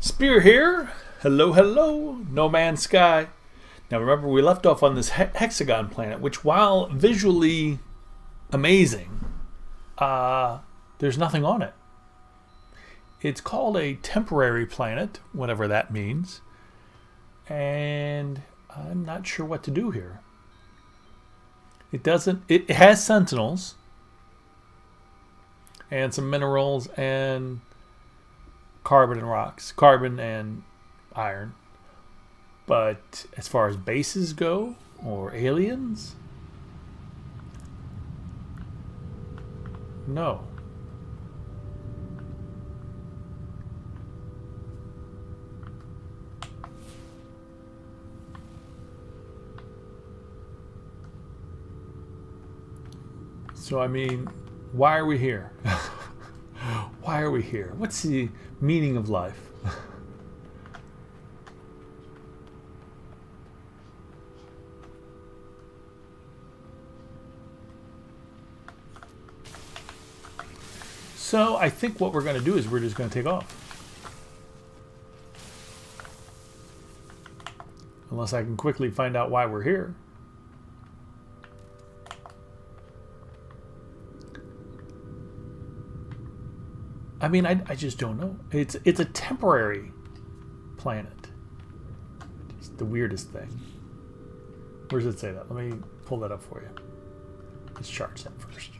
Spear here. Hello, hello. No Man's Sky. Now remember, we left off on this hexagon planet, which while visually amazing, there's nothing on it. It's called a temporary planet, whatever that means. And I'm not sure what to do here. It has sentinels and some minerals and carbon and iron. But as far as bases go, or aliens, no. So I mean, why are we here? Why are we here? What's the meaning of life? So I think what we're going to do is we're just going to take off. Unless I can quickly find out why we're here. I mean, I just don't know. It's a temporary planet. It's the weirdest thing. Where does it say that? Let me pull that up for you. Let's charge that first.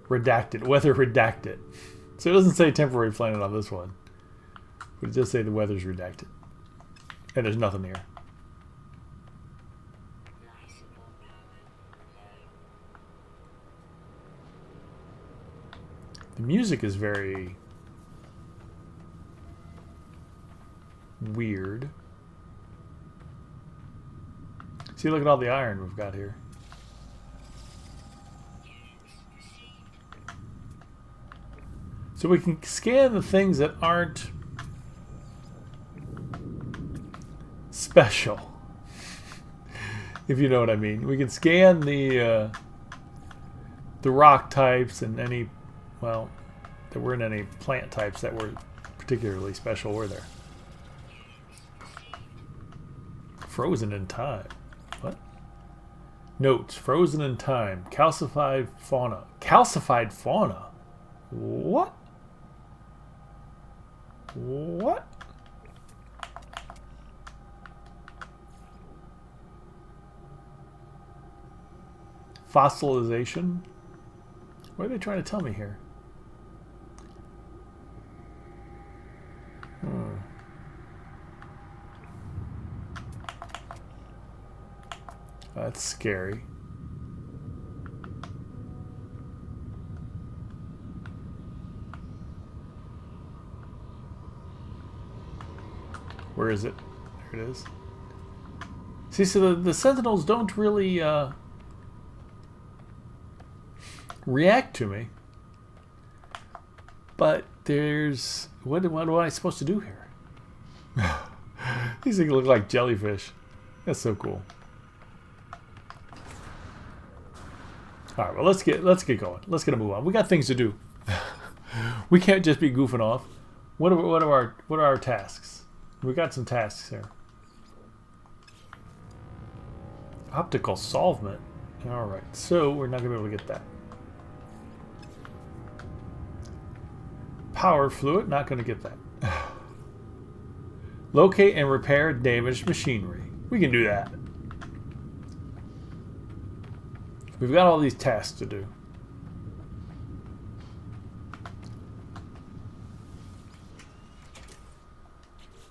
Redacted. Weather redacted. So it doesn't say temporary planet on this one. But it does say the weather's redacted. And there's nothing here. The music is very weird. See, look at all the iron we've got here. So we can scan the things that aren't special, if you know what I mean. We can scan the rock types and any, well, there weren't any plant types that were particularly special, were there? Frozen in time. What? Notes. Frozen in time. Calcified fauna. Calcified fauna? What? What? Fossilization? What are they trying to tell me here? That's scary. Where is it? There it is. See, so the sentinels don't really react to me. But there's... What am I supposed to do here? These things look like jellyfish. That's so cool. All right, well, let's get going. Let's get a move on. We got things to do. We can't just be goofing off. What are our tasks? We got some tasks here. Optical solvent. All right, so we're not gonna be able to get that. Power fluid. Not gonna get that. Locate and repair damaged machinery. We can do that. We've got all these tasks to do.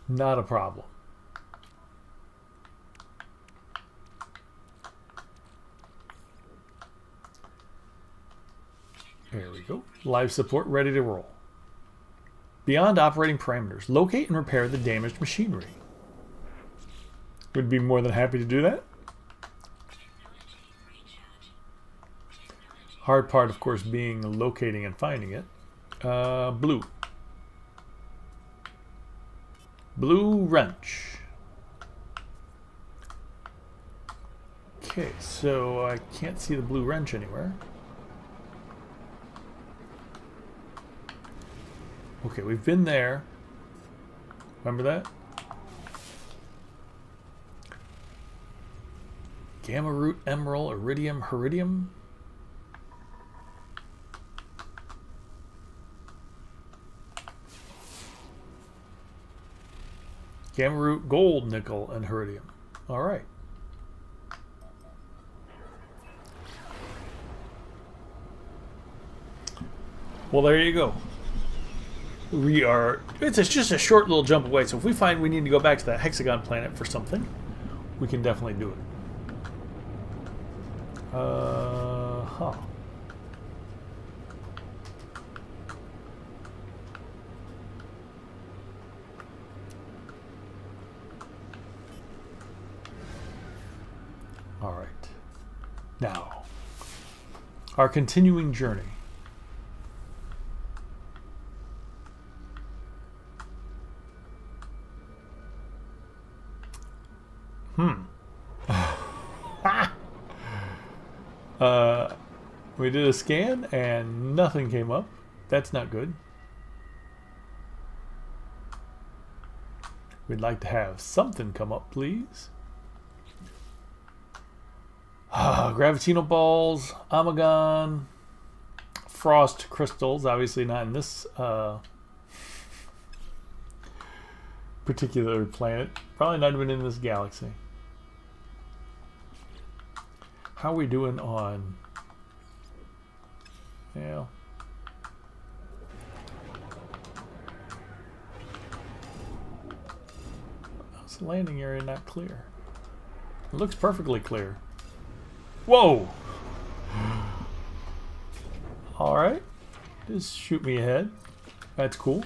Not a problem. There we go. Live support ready to roll. Beyond operating parameters, locate and repair the damaged machinery. Would be more than happy to do that. Hard part, of course, being locating and finding it. Blue. Blue wrench. Okay, so I can't see the blue wrench anywhere. Okay, we've been there. Remember that? Gamma root, emerald, iridium, heridium. Gamma root, gold, nickel, and iridium. All right. Well, there you go. We are. It's just a short little jump away. So if we find we need to go back to that hexagon planet for something, we can definitely do it. Huh. All right. Now, our continuing journey. We did a scan and nothing came up. That's not good. We'd like to have something come up, please. Gravitino balls, Amagon, frost crystals. Obviously not in this particular planet. Probably not even in this galaxy. How are we doing on... Yeah. How's the landing area not clear? It looks perfectly clear. Whoa! Alright. Just shoot me ahead. That's cool.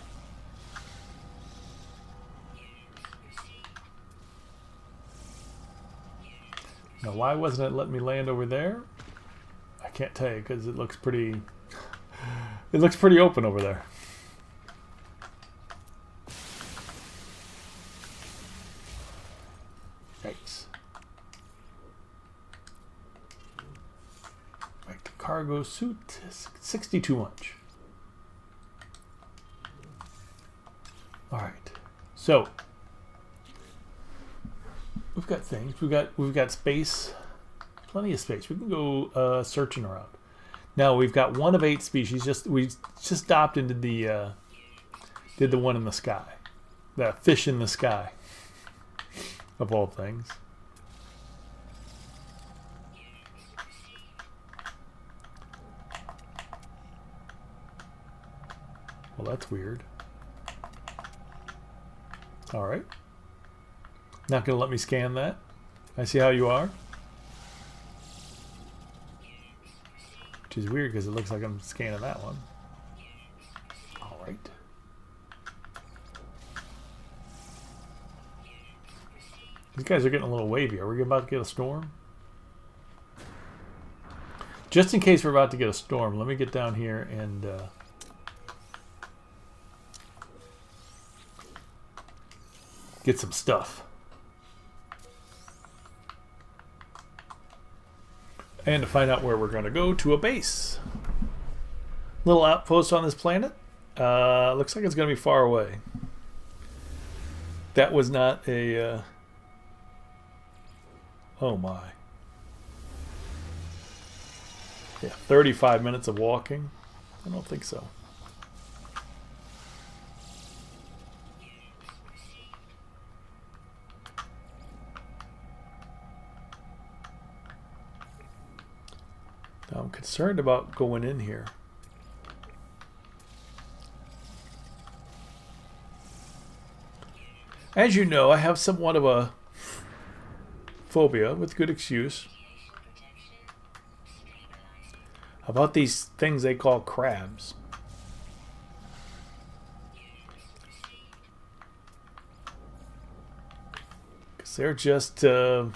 Now, why wasn't it letting me land over there? I can't tell you because it looks pretty... It looks pretty open over there. Yikes. Make the cargo suit 62 much. Alright. So we've got things. We've got space. Plenty of space. We can go searching around. Now we've got 1 of 8 species. We just stopped into the did the one in the sky, the fish in the sky, of all things. Well, that's weird. All right. Not gonna let me scan that. I see how you are. Which is weird because it looks like I'm scanning that one. All right. These guys are getting a little wavy. Are we about to get a storm? Just in case we're about to get a storm, let me get down here and get some stuff. And to find out where we're going to go to a base. Little outpost on this planet. Looks like it's going to be far away. That was not a... oh my. Yeah, 35 minutes of walking? I don't think so. I'm concerned about going in here. As you know, I have somewhat of a phobia, with good excuse, about these things they call crabs. Because they're just, well,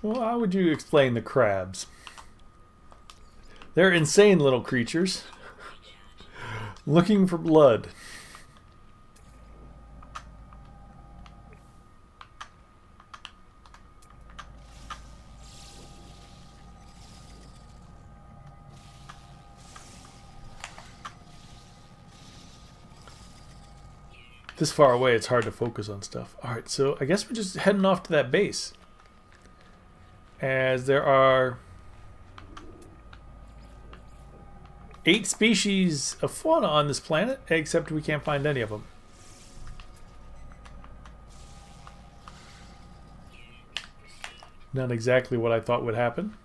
how would you explain the crabs? They're insane little creatures looking for blood. This far away, it's hard to focus on stuff. Alright, so I guess we're just heading off to that base. As there are 8 species of fauna on this planet, except we can't find any of them. Not exactly what I thought would happen.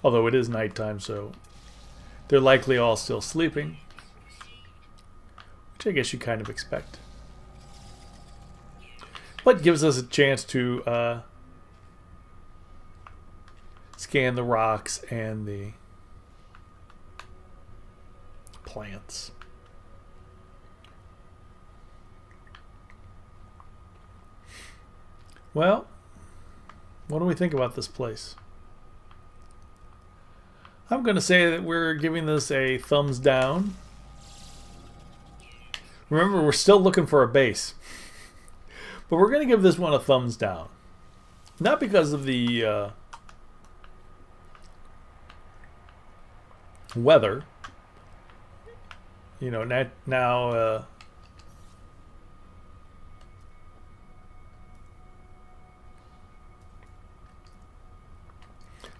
Although it is nighttime, so they're likely all still sleeping. Which I guess you kind of expect. But gives us a chance to scan the rocks and the plants. Well, what do we think about this place? I'm going to say that we're giving this a thumbs down. Remember, we're still looking for a base. But we're going to give this one a thumbs down. Not because of the weather. You know, now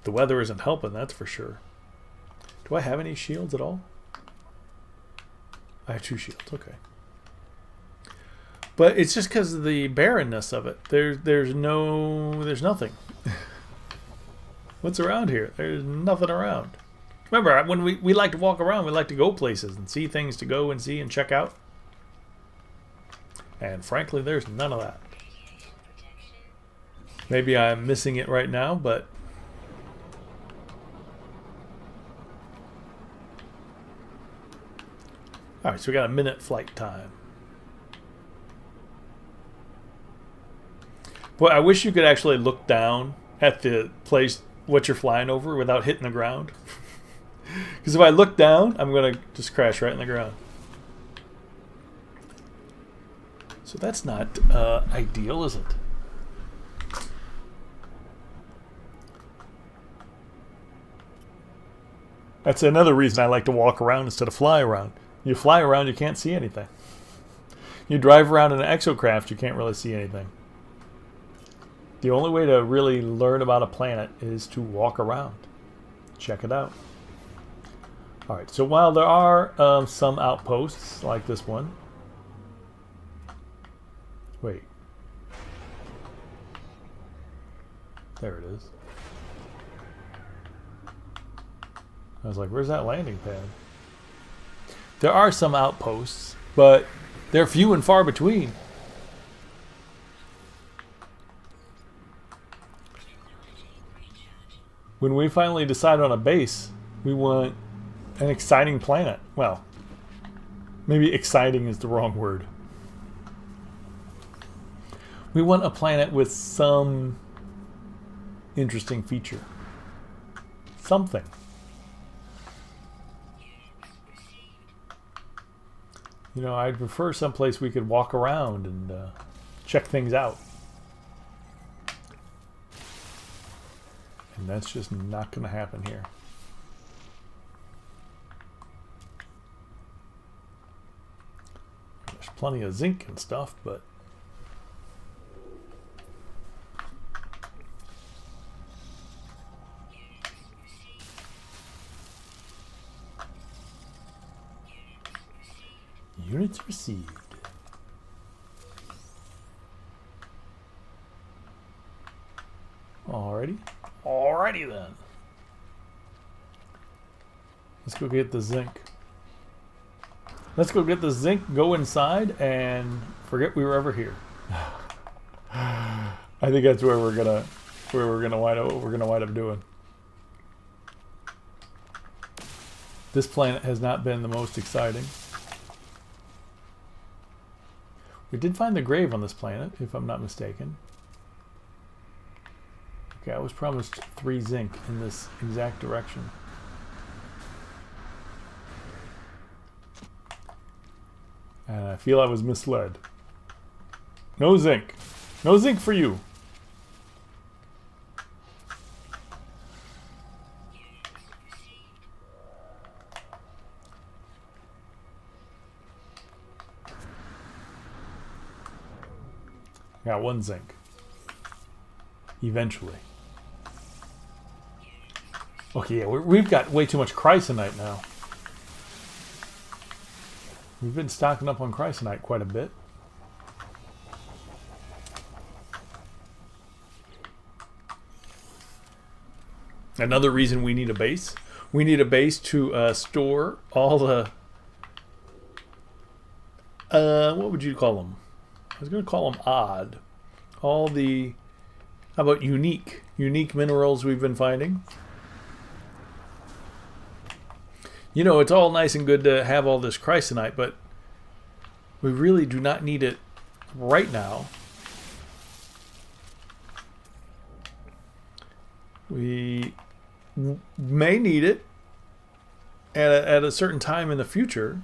the weather isn't helping, that's for sure. Do I have any shields at all? I have 2 shields, okay. But it's just because of the barrenness of it. There's nothing. What's around here? There's nothing around. Remember, when we like to walk around, we like to go places and see things to go and see and check out. And frankly, there's none of that. Maybe I'm missing it right now, but alright, so we got a minute flight time. Boy, I wish you could actually look down at the place what you're flying over without hitting the ground. Because if I look down, I'm going to just crash right in the ground. So that's not ideal, is it? That's another reason I like to walk around instead of fly around. You fly around, you can't see anything. You drive around in an exocraft, you can't really see anything. The only way to really learn about a planet is to walk around. Check it out. Alright, so while there are some outposts, like this one. Wait. There it is. I was like, where's that landing pad? There are some outposts, but they're few and far between. When we finally decide on a base, we want an exciting planet. Well, maybe exciting is the wrong word. We want a planet with some interesting feature. Something. You know, I'd prefer someplace we could walk around and check things out. And that's just not going to happen here. There's plenty of zinc and stuff, but units received. Alrighty then. Let's go get the zinc. Let's go get the zinc, go inside, and forget we were ever here. I think that's where we're gonna wind up. What we're gonna wind up doing. This planet has not been the most exciting. We did find the grave on this planet, if I'm not mistaken. Okay, I was promised 3 zinc in this exact direction. And I feel I was misled. No zinc. No zinc for you. Got 1 zinc. Eventually. Okay, yeah, we've got way too much chrysonite now. We've been stocking up on chrysonite quite a bit. Another reason we need a base. We need a base to store all the... what would you call them? I was going to call them odd. All the... How about unique? Unique minerals we've been finding. You know, it's all nice and good to have all this chrysonite, but we really do not need it right now. We may need it at a certain time in the future,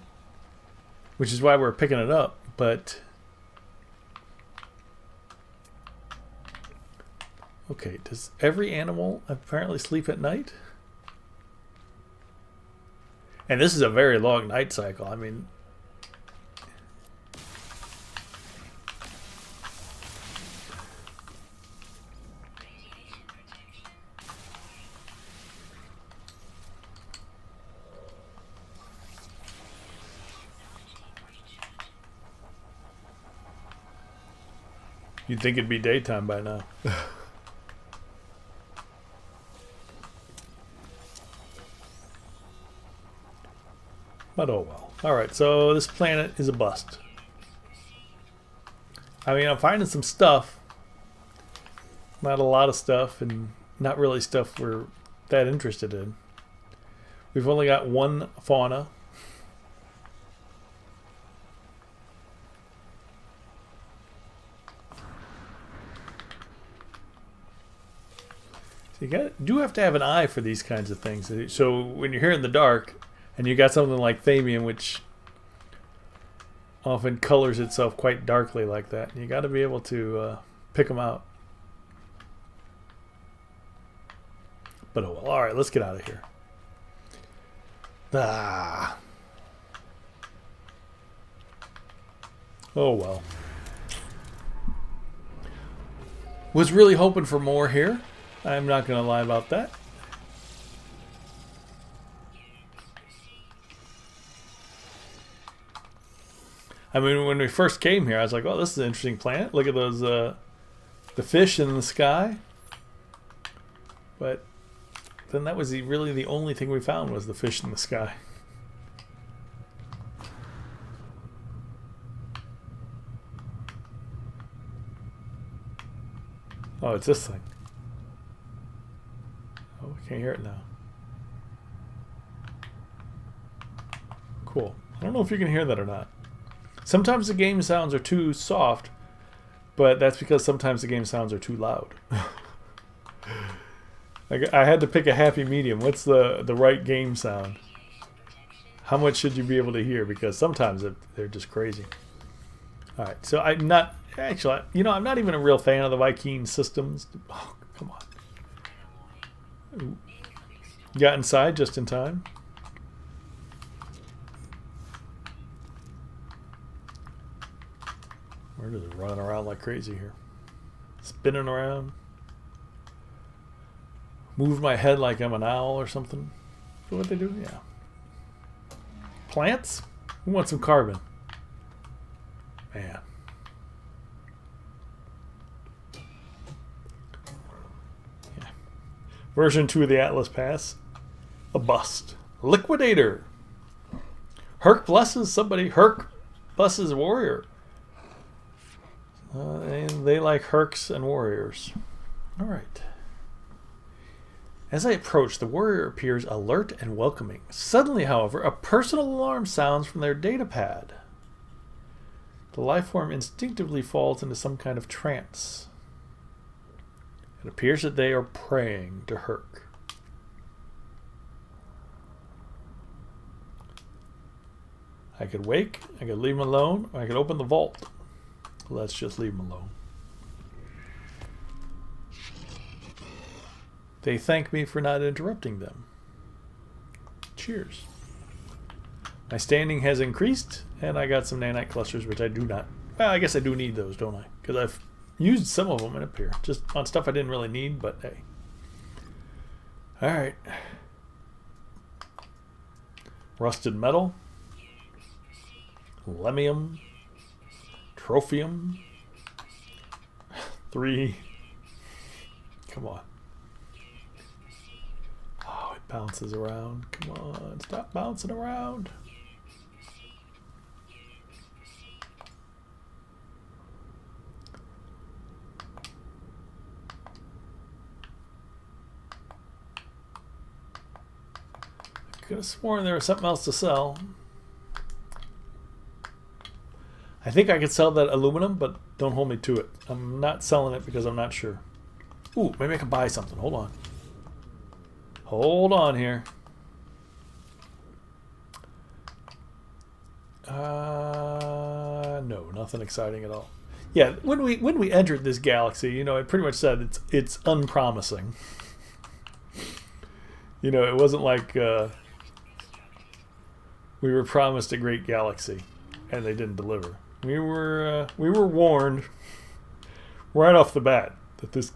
which is why we're picking it up, but... Okay, does every animal apparently sleep at night? And this is a very long night cycle. I mean... You'd think it'd be daytime by now. But oh well. Alright, so this planet is a bust. I mean, I'm finding some stuff. Not a lot of stuff, and not really stuff we're that interested in. We've only got 1 fauna. So you do have to have an eye for these kinds of things. So when you're here in the dark, and you got something like Thamium, which often colors itself quite darkly like that, you got to be able to pick them out. But oh well. All right, let's get out of here. Ah. Oh well. Was really hoping for more here. I'm not going to lie about that. I mean, when we first came here, I was like, oh, this is an interesting planet. Look at those, the fish in the sky. But then that was really the only thing we found was the fish in the sky. Oh, it's this thing. Oh, we can't hear it now. Cool. I don't know if you can hear that or not. Sometimes the game sounds are too soft, but that's because sometimes the game sounds are too loud. I had to pick a happy medium. What's the right game sound? How much should you be able to hear? Because sometimes they're just crazy. All right, so I'm not... Actually, you know, I'm not even a real fan of the Viking systems. Oh, come on. Got inside just in time. We're just running around like crazy here. Spinning around. Move my head like I'm an owl or something. Is that what they do? Yeah. Plants? We want some carbon. Man. Yeah. Version 2 of the Atlas Pass. A bust. Liquidator. Herc blesses somebody. Herc blesses a warrior. They like Hercs and warriors. Alright. As I approach, the warrior appears alert and welcoming. Suddenly, however, a personal alarm sounds from their datapad. The lifeform instinctively falls into some kind of trance. It appears that they are praying to Herc. I could wake, I could leave him alone, or I could open the vault. Let's just leave him alone. They thank me for not interrupting them. Cheers. My standing has increased, and I got some nanite clusters, which I do not... Well, I guess I do need those, don't I? Because I've Used some of them up here, just on stuff I didn't really need, but hey. Alright. Rusted metal. Lemium. Trophium. 3. Come on. Oh, it bounces around. Come on, stop bouncing around. I could have sworn there was something else to sell. I think I could sell that aluminum, but don't hold me to it. I'm not selling it because I'm not sure. Ooh, maybe I can buy something. Hold on. Hold on here. No, nothing exciting at all. Yeah, when we entered this galaxy, you know, it pretty much said it's unpromising. You know, it wasn't like we were promised a great galaxy and they didn't deliver. We were warned right off the bat that this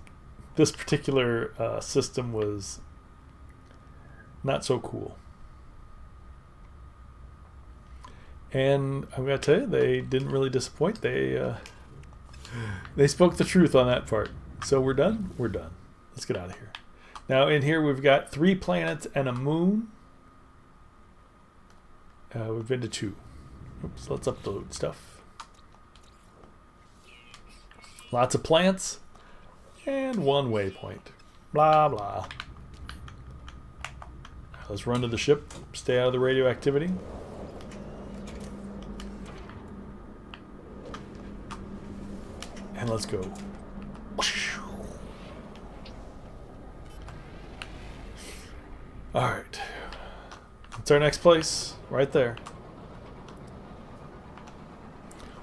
particular system was not so cool. And I'm gonna tell you, they didn't really disappoint. They spoke the truth on that part. So we're done. We're done. Let's get out of here. Now in here we've got 3 planets and a moon. We've been to 2. Oops, let's upload stuff. Lots of plants and 1 waypoint. Blah blah. Let's run to the ship. Stay out of the radioactivity. And let's go. Alright. It's our next place. Right there.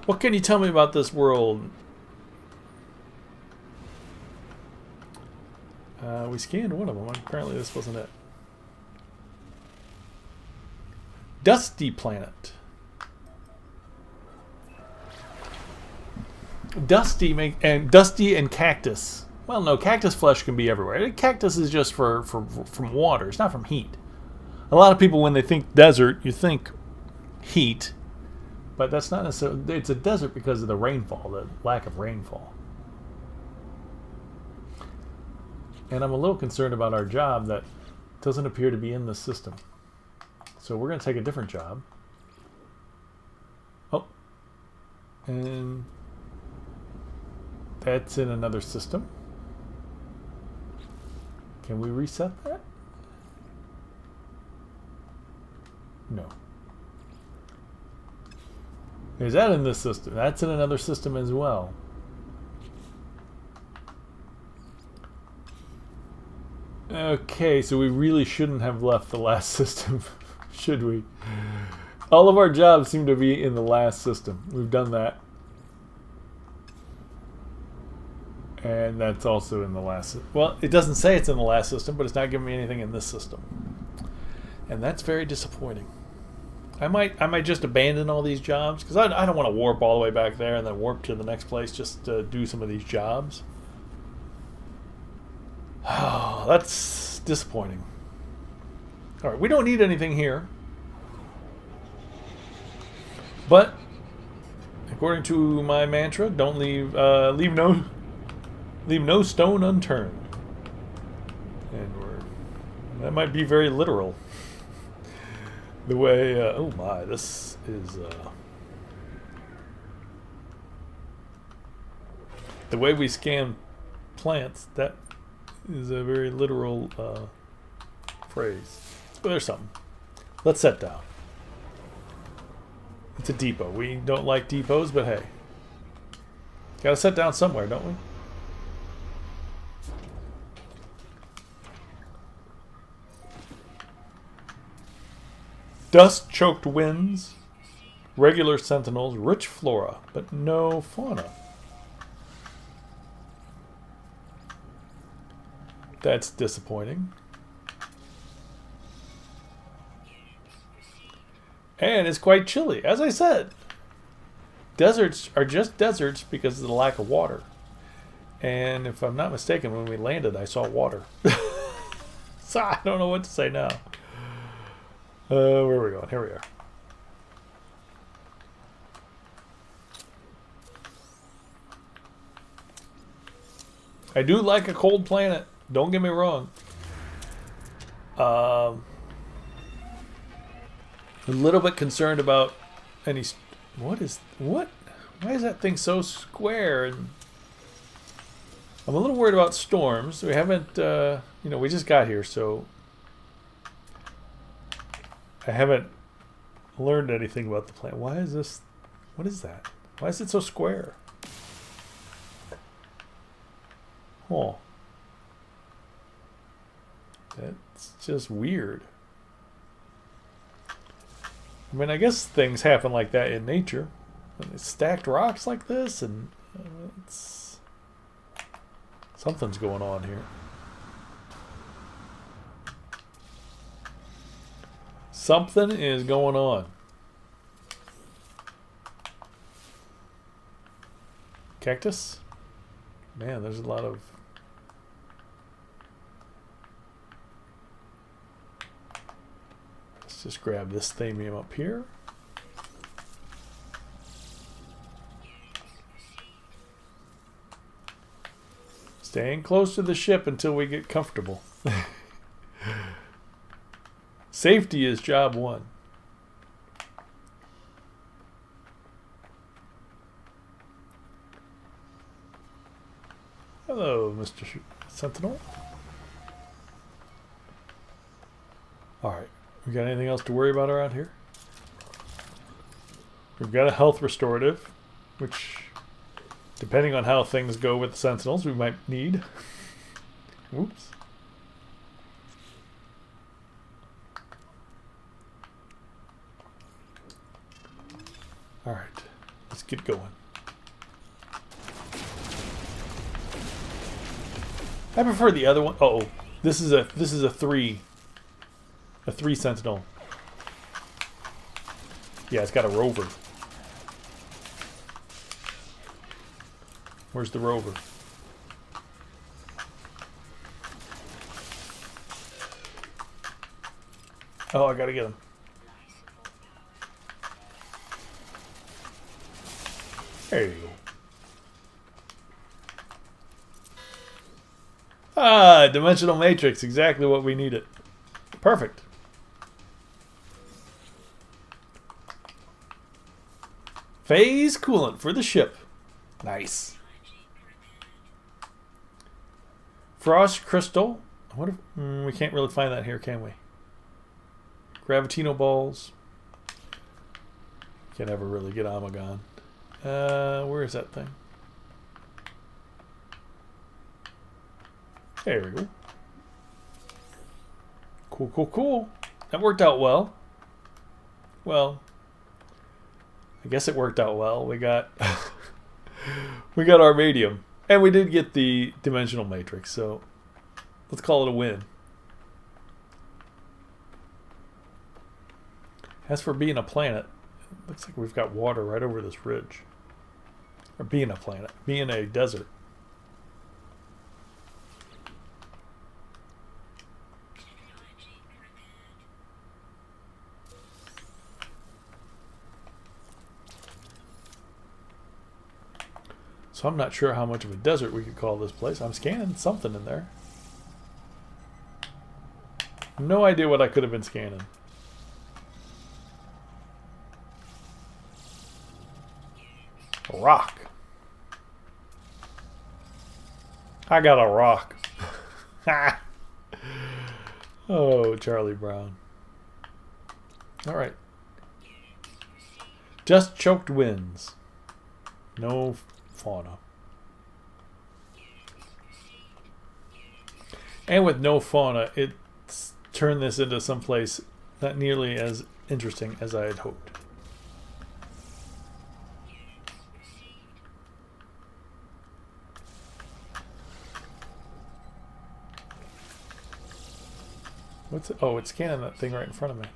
What can you tell me about this world? We scanned one of them. Apparently this wasn't it. Dusty planet. Dusty and cactus. Well, no, cactus flesh can be everywhere. Cactus is just from water. It's not from heat. A lot of people, when they think desert, you think heat, but that's not necessarily. It's a desert because of the rainfall, the lack of rainfall. And I'm a little concerned about our job that doesn't appear to be in this system. So we're going to take a different job. Oh, and that's in another system. Can we reset that? No. Is that in this system? That's in another system as well. Okay, so we really shouldn't have left the last system, should we? All of our jobs seem to be in the last system. We've done that. And that's also in the last. Well, it doesn't say it's in the last system, but it's not giving me anything in this system, and that's very disappointing. I might just abandon all these jobs because I don't want to warp all the way back there and then warp to the next place just to do some of these jobs. Oh, that's disappointing. All right, we don't need anything here, but according to my mantra, don't leave no stone unturned. And that might be very literal. The way, oh my, this is, the way we scan plants, that is a very literal phrase. But there's something. Let's set down. It's a depot. We don't like depots, but hey. Gotta set down somewhere, don't we? Dust-choked winds, regular sentinels, rich flora, but no fauna. That's disappointing. And it's quite chilly. As I said, deserts are just deserts because of the lack of water. And if I'm not mistaken, when we landed, I saw water. So I don't know what to say now. Where are we going? Here we are. I do like a cold planet. Don't get me wrong. A little bit concerned about any... What? Why is that thing so square? And I'm a little worried about storms. We haven't, you know, we just got here, so I haven't learned anything about the planet. Why is this? What is that? Why is it so square? Oh, that's just weird. I mean, I guess things happen like that in nature. And it's stacked rocks like this, and it's something's going on here. Something is going on. Cactus? Man, there's a lot of... Let's just grab this thamium up here. Staying close to the ship until we get comfortable. Safety is job one. Hello, Mr. Sentinel. Alright, we got anything else to worry about around here? We've got a health restorative, which, depending on how things go with the sentinels, we might need. Oops. Alright, let's get going. I prefer the other one. Uh oh, this is a three sentinel. Yeah, it's got a rover. Where's the rover? Oh, I gotta get him. There you go. Ah, dimensional matrix, exactly what we needed. Perfect. Phase coolant for the ship. Nice. Frost crystal. I wonder if, we can't really find that here, can we? Gravitino balls. Can't ever really get Amagon. Where is that thing? There we go. Cool, cool, cool. That worked out well. Well, I guess it worked out well. We got we got our medium, and we did get the dimensional matrix. So let's call it a win. As for being a planet, it looks like we've got water right over this ridge. Or being a planet, being a desert. So I'm not sure how much of a desert we could call this place. I'm scanning something in there. No idea what I could have been scanning. A rock. I got a rock. Oh, Charlie Brown. All right. Just choked winds. No fauna. And with no fauna, it's turned this into someplace not nearly as interesting as I had hoped. What's it? Oh, it's scanning that thing right in front of me.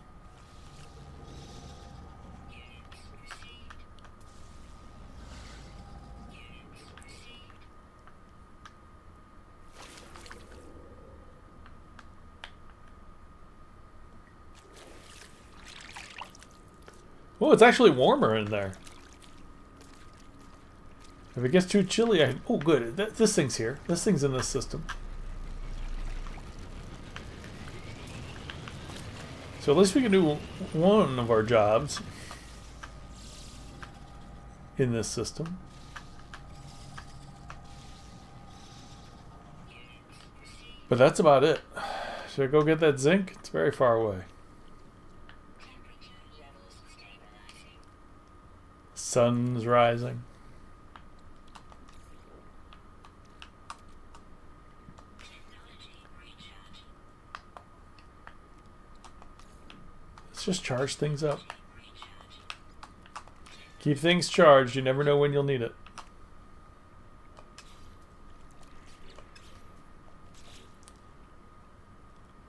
Oh, it's actually warmer in there. If it gets too chilly, oh good, this thing's here. This thing's in this system. So at least we can do one of our jobs in this system. But that's about it. Should I go get that zinc? It's very far away. Sun's rising. Let's just charge things up. Keep things charged. You never know when you'll need it.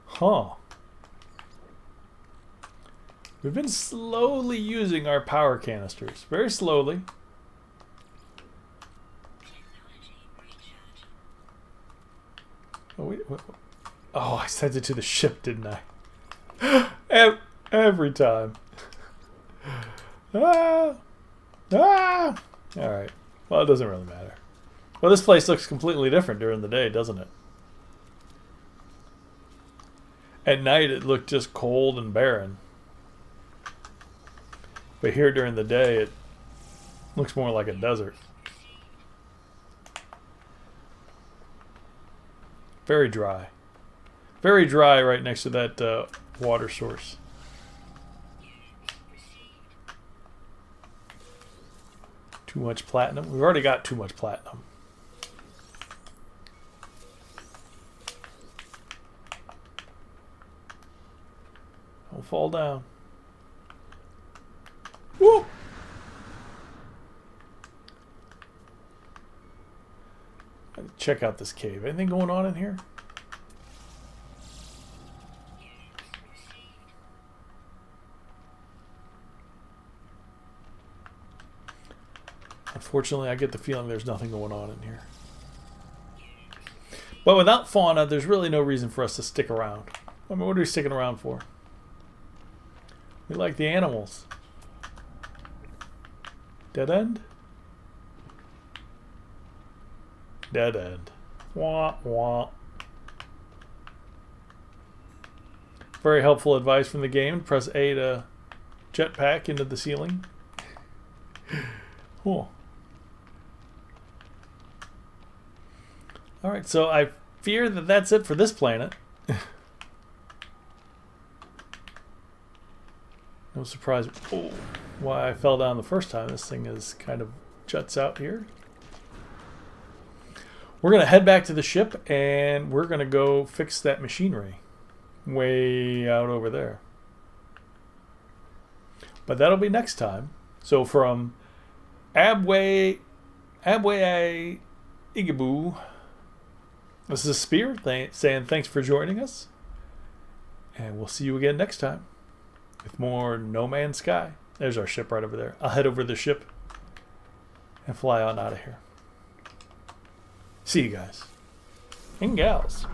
Huh. We've been slowly using our power canisters. Very slowly. Oh, wait. Oh, I sent it to the ship, didn't I? Every time. Ah! Alright. Well, it doesn't really matter. Well, this place looks completely different during the day, doesn't it? At night, it looked just cold and barren. But here during the day, it looks more like a desert. Very dry. Very dry right next to that water source. Too much platinum? We've already got too much platinum. Don't fall down. Woo! Check out this cave. Anything going on in here? Unfortunately, I get the feeling there's nothing going on in here. But without fauna, there's really no reason for us to stick around. I mean, what are we sticking around for? We like the animals. Dead end? Dead end. Wah, wah. Very helpful advice from the game. Press A to jetpack into the ceiling. Cool. Alright, so I fear that that's it for this planet. No surprise. Oh, why I fell down the first time. This thing is kind of juts out here. We're going to head back to the ship and we're going to go fix that machinery way out over there. But that'll be next time. So from Abway Igaboo, this is Spear saying thanks for joining us. And we'll see you again next time with more No Man's Sky. There's our ship right over there. I'll head over to the ship and fly on out of here. See you guys and gals.